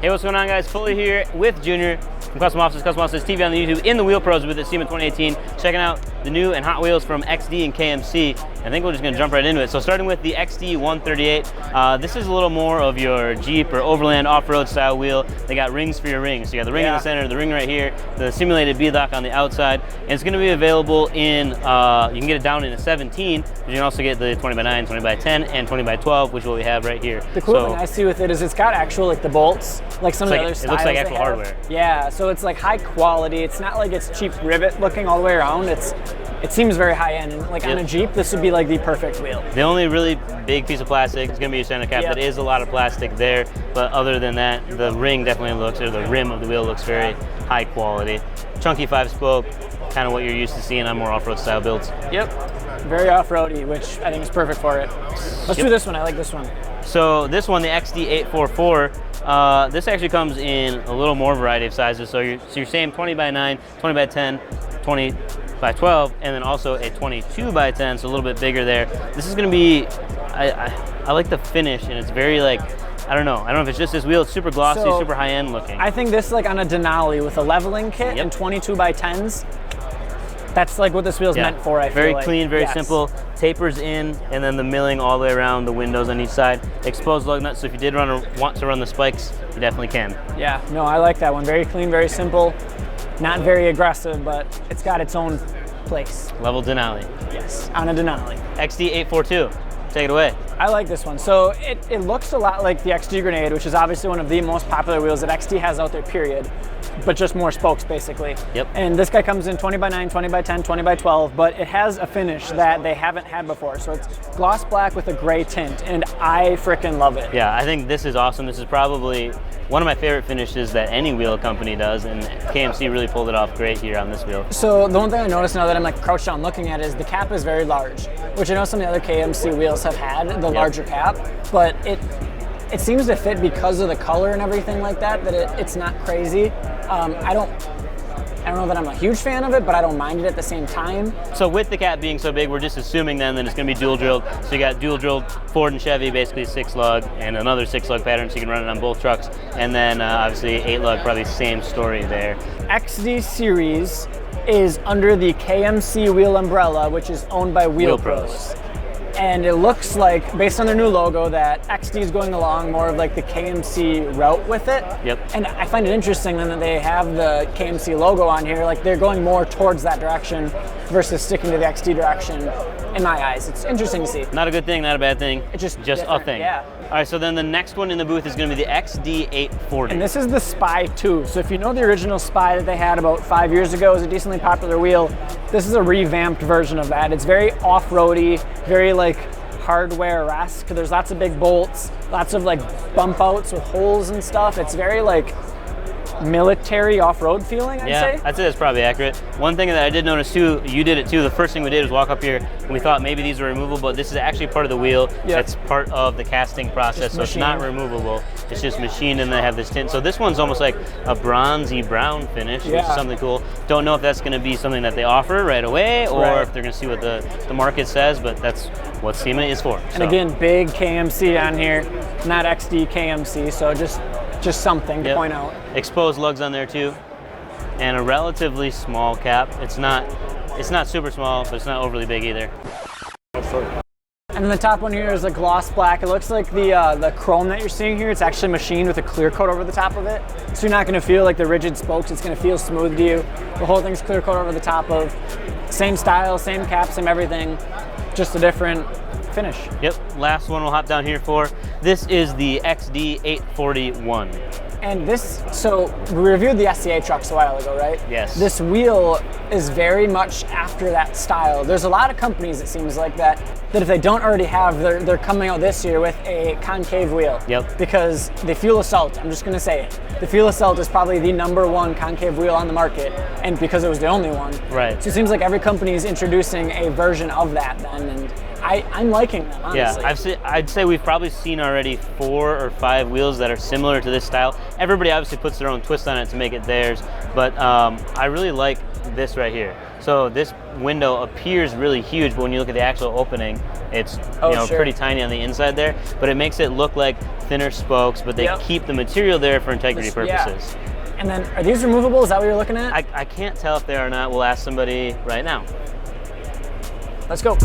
Hey, what's going on, guys? Fully here with Junior from Custom Offices TV on the YouTube in the Wheel Pros with the SEMA 2018, checking out the new and hot wheels from XD and KMC. I think we're just gonna jump right into it. So starting with the XD 138, this is a little more of your Jeep or overland off-road style wheel. They got rings for your rings. So you got the ring in the center, the ring right here, the simulated beadlock on the outside, and it's gonna be available in, you can get it down in a 17, but you can also get the 20x9, 20x10, and 20x12, which is what we have right here. The cool thing I see with it is it's got actual, like the bolts, like some of the other styles. It looks like actual hardware. Yeah, so it's like high quality. It's not like it's cheap rivet looking all the way around. It seems very high end, and like on a Jeep, this would be like the perfect wheel. The only really big piece of plastic is going to be your center cap. That is a lot of plastic there, but other than that, the ring definitely looks, or the rim of the wheel looks very high quality. Chunky 5-spoke, kind of what you're used to seeing on more off-road style builds. Yep, very off-roady, which I think is perfect for it. Let's do this one. I like this one. So this one, the XD 844, this actually comes in a little more variety of sizes. So you're saying 20x9, 20x10, 20x12, and then also a 22x10, so a little bit bigger there. This is going to be, I like the finish, and it's very like, I don't know if it's just this wheel. It's super glossy, super high-end looking. I think this, like on a Denali with a leveling kit and 22x10s, that's like what this wheel's meant for, I feel very like. Clean, very simple. Tapers in, and then the milling all the way around the windows on each side. Exposed lug nuts, so if you did want to run the spikes, you definitely can. Yeah, no, I like that one. Very clean, very simple. Not very aggressive, but it's got its own place. Level Denali. Yes, on a Denali. XD 842, take it away. I like this one. So it looks a lot like the XD Grenade, which is obviously one of the most popular wheels that XD has out there, period. But just more spokes, basically. Yep. And this guy comes in 20x9, 20x10, 20x12, but it has a finish that they haven't had before. So it's gloss black with a gray tint, and I freaking love it. Yeah, I think this is awesome. This is probably one of my favorite finishes that any wheel company does, and KMC really pulled it off great here on this wheel. So the one thing I noticed now that I'm like crouched down looking at it is the cap is very large, which I know some of the other KMC wheels have had, the larger cap, but it seems to fit because of the color and everything like that, it's not crazy. I don't know that I'm a huge fan of it, but I don't mind it at the same time. So with the cap being so big, we're just assuming then that it's going to be dual drilled. So you got dual drilled Ford and Chevy, basically 6-lug, and another 6-lug pattern, so you can run it on both trucks. And then obviously 8-lug, probably same story there. XD series is under the KMC wheel umbrella, which is owned by Wheel Pros. And it looks like, based on their new logo, that XD is going along more of like the KMC route with it. Yep. And I find it interesting then that they have the KMC logo on here. Like they're going more towards that direction versus sticking to the XD direction. In my eyes, it's interesting to see. Not a good thing, not a bad thing. It's just a thing. Yeah. All right, so then the next one in the booth is going to be the XD 840. And this is the Spy 2. So if you know the original Spy that they had about 5 years ago, it was a decently popular wheel. This is a revamped version of that. It's very off-roady, very like hardware-esque. There's lots of big bolts, lots of like bump outs with holes and stuff. It's very like military off-road feeling, I'd say. I'd say that's probably accurate. One thing that I did notice too, you did it too, the first thing we did was walk up here and we thought maybe these were removable, but this is actually part of the wheel. That's part of the casting process, so it's not removable. It's just machined and they have this tint. So this one's almost like a bronzy brown finish, which is something cool. Don't know if that's going to be something that they offer right away or if they're going to see what the market says, but that's what SEMA is for. And again, big KMC on here, not XD KMC, so just something to point out. Exposed lugs on there too, and a relatively small cap. It's not super small, but it's not overly big either. And then the top one here is a gloss black. It looks like the chrome that you're seeing here, it's actually machined with a clear coat over the top of it. So you're not gonna feel like the rigid spokes, it's gonna feel smooth to you. The whole thing's clear coat over the top of, same style, same cap, same everything, just a different finish. Yep, last one we'll hop down here for. This is the XD 841. And this, so we reviewed the SCA trucks a while ago, right? Yes. This wheel is very much after that style. There's a lot of companies, it seems like, that if they don't already have, they're coming out this year with a concave wheel. Yep. Because the Fuel Assault, I'm just gonna say it, the Fuel Assault is probably the #1 concave wheel on the market, and because it was the only one. Right. So it seems like every company is introducing a version of that then, and I'm liking them, honestly. Yeah, I'd say we've probably seen already 4 or 5 wheels that are similar to this style. Everybody obviously puts their own twist on it to make it theirs, But I really like this right here. So this window appears really huge, but when you look at the actual opening, it's pretty tiny on the inside there. But it makes it look like thinner spokes, but they keep the material there for integrity purposes. Yeah. And then, are these removable? Is that what you're looking at? I can't tell if they are or not. We'll ask somebody right now. Let's go.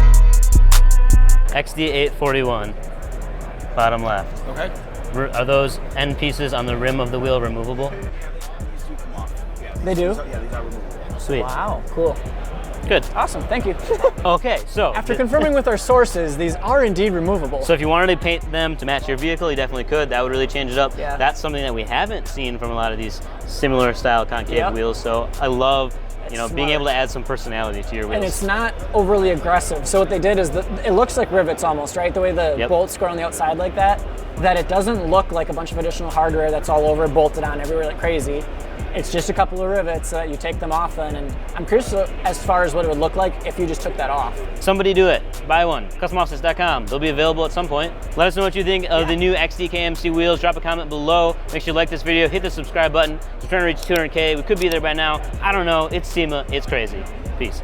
XD841, bottom left. Okay. Are those end pieces on the rim of the wheel removable? They do? Yeah, these are removable. Sweet. Wow, cool. Good. Awesome, thank you. Okay, so. After confirming with our sources, these are indeed removable. So if you wanted to paint them to match your vehicle, you definitely could. That would really change it up. Yeah. That's something that we haven't seen from a lot of these similar style concave wheels. So I love being able to add some personality to your wheels. And it's not overly aggressive. So what they did is, it looks like rivets almost, right? The way the bolts go on the outside like that it doesn't look like a bunch of additional hardware that's all over, bolted on everywhere like crazy. It's just a couple of rivets that you take them off in, and I'm curious as far as what it would look like if you just took that off. Somebody do it. Buy one. CustomOffsets.com. They'll be available at some point. Let us know what you think of the new XD KMC wheels. Drop a comment below. Make sure you like this video. Hit the subscribe button. We're trying to reach 200K. We could be there by now. I don't know. It's SEMA. It's crazy. Peace.